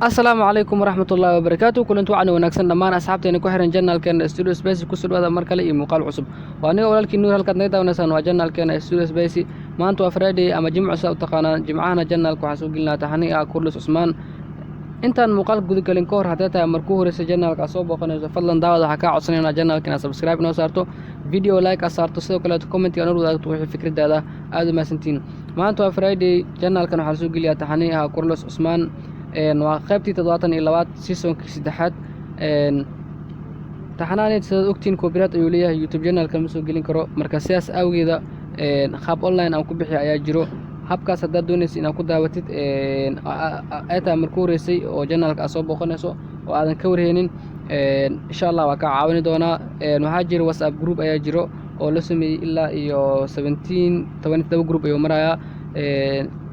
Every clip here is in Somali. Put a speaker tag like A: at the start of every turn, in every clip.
A: السلام عليكم ورحمة الله وبركاته كلنت وعنا ونكسن دمان أصحابتي ku xiran channelkeena Studio Space ku soo dhawaada mar kale iyo muuqaal cusub waa aniga walaalkii Nuur halkaad naga daawanaysan waa channelkeena Studio Space maanta waa Friday ama Jimco saa u taqaanaan Jimcahana channelka waxaa soo gelinaa taxani ah Kurlis Usmaan intaan muuqaal guda galin ka hor haddii tahay markuu horeysa channelka soo booqanayso fadlan daawada waxaa ka codsanaynaa channelkeena subscribe inoo saarto video like saarto sidoo kale comment iyo wadaagto wixii fikradaada aad u maasantiin maanta waa Friday channelkan waxaa soo geliyaa taxani ah Kurlis Usmaan waa qaybtii 72 seasonkii saddexaad taxanaanid sida ogtiin copyright ayuu leeyahay YouTube channelka ma soo gelin karo marka sidaas awgeeda qaab online aan ku bixiyo ayaa jiro habkaas haddaad doonaysid inaad ku daawatid ayta markuu horeysay oo channelka soo booqanayso oo aadan ka warheenin insha Allah waa ka caawin doonaa waxaa jira WhatsApp group ayaa jiro oo la sameeyay ilaa iyo 17 group ayuu marayaa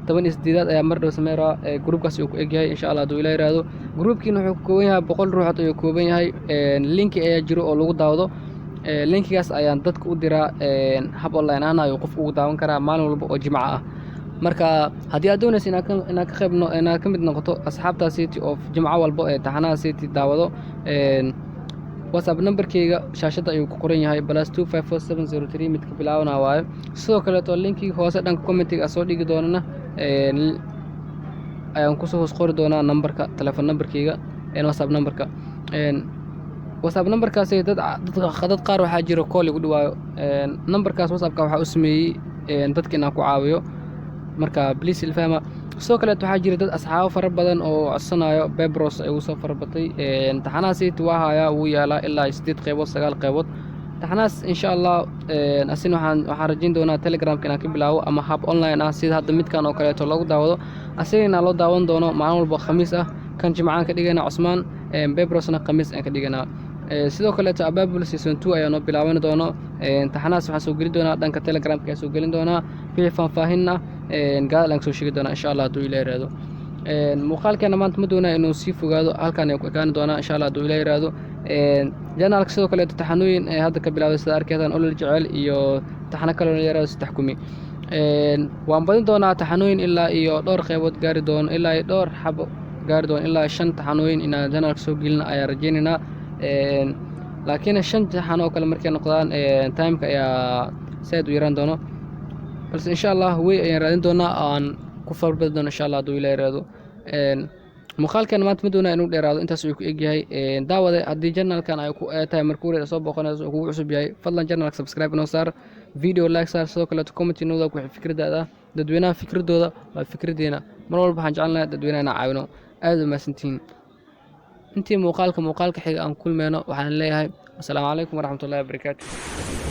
A: 18 ayaa mar dhow sameeraa groupkaas uu ku egyahay insha Allah duu ilaa yiraahdo groupkiina wuxuu ka kooban yahay 100 ruux ayuu kooban yahay link ayaa jiro oo lagu daawado linkigaas ayaan dadka u diraa hab online ah ayuu qof ugu daawan karaa maalin walba oo Jimco ah marka haddii aad doonaysid inaad ka mid noqoto asxaabta City of Jimco walba ee taxanaha City daawado WhatsApp numberkayga shaashada ayuu ku qoran yahay +25470 mid ka bilaabana waaye sidoo kale to linkiga hoose dhanka commentiga soo dhigi doonana ayaan ku soo hoos qori doonaa numberka telephone numberkayga WhatsApp numberka WhatsApp numberkaas dad qaar waxaa jira call igu dhawaayo numberkaas WhatsAppka waxa uu sameeyay dadka inaan ku caawiyo marka please ilfahma sidoo kale waxaa jira dad asxaabo fara badan oo codsanayo Bebros ay u soo farbatay taxanaha City waa haya uu yaala ilaa 8 qaybood 9 qaybood taxanaas insha Allah asin waxaan rajayn doonaa Telegram-ka inaan ka bilaabo ama hab online ah sida hadda midkan oo kale lagu daawado asina loo daawan doono maalin walba Khamiis ah kan Jimcaan ka dhigana Usmaan Bebrosna Khamiis aan ka dhigana sidoo kale abaabul season 2 ayaan bilaaban doono taxanaas waxaan soo gelin doonaa dhanka Telegram-ka soo gelin doonaa wixii faahfaahinna gaal aan soo sheegi doonaa insha Allah duu ilaa yiraahdo muuqaalkeena maanta ma doonaa inuu sii fogaado halkaan ay ku ekaan doonaa insha Allah duu ilaa yiraahdo channelka sidoo kale taxanooyin hadda ka bilaabay sida arkaysaan olol jecel iyo taxana kale oo yaraado saddex kumi waan badin doonaa taxanooyin ilaa iyo dhowr qaybood gaari doon ilaa iyo dhowr xabo gaari doon ilaa 5 taxanooyin inaan channelka soo gelin ayaa rajaynaynaa laakiin 5 taxano kale markay noqdaan timeka ayaa saad u yaraan doono balse insha Allah way ayaan raadin doonaa aan ku farbad doono insha Allah duu ilaa yiraahdo muuqaalkan maanta ma doonaa inuu dheeraado intaas uu ku egyahay daawada haddii channelkan ay ku tahay markuu hore soo booqanayso ugu cusub yahay fadlan channelka subscribe inoo saar video like saar sidoo kale comment inoo ku fikradaada dadweynaha fikradooda waa fikradeena mar walba waxaan jecelnahay dadweynaha inaan caawino aad u maasantiin intii muuqaalka xiga aan kulmeeno waxaan leeyahay assalaamu calaykum waraxmatullaahi wabarakaatuh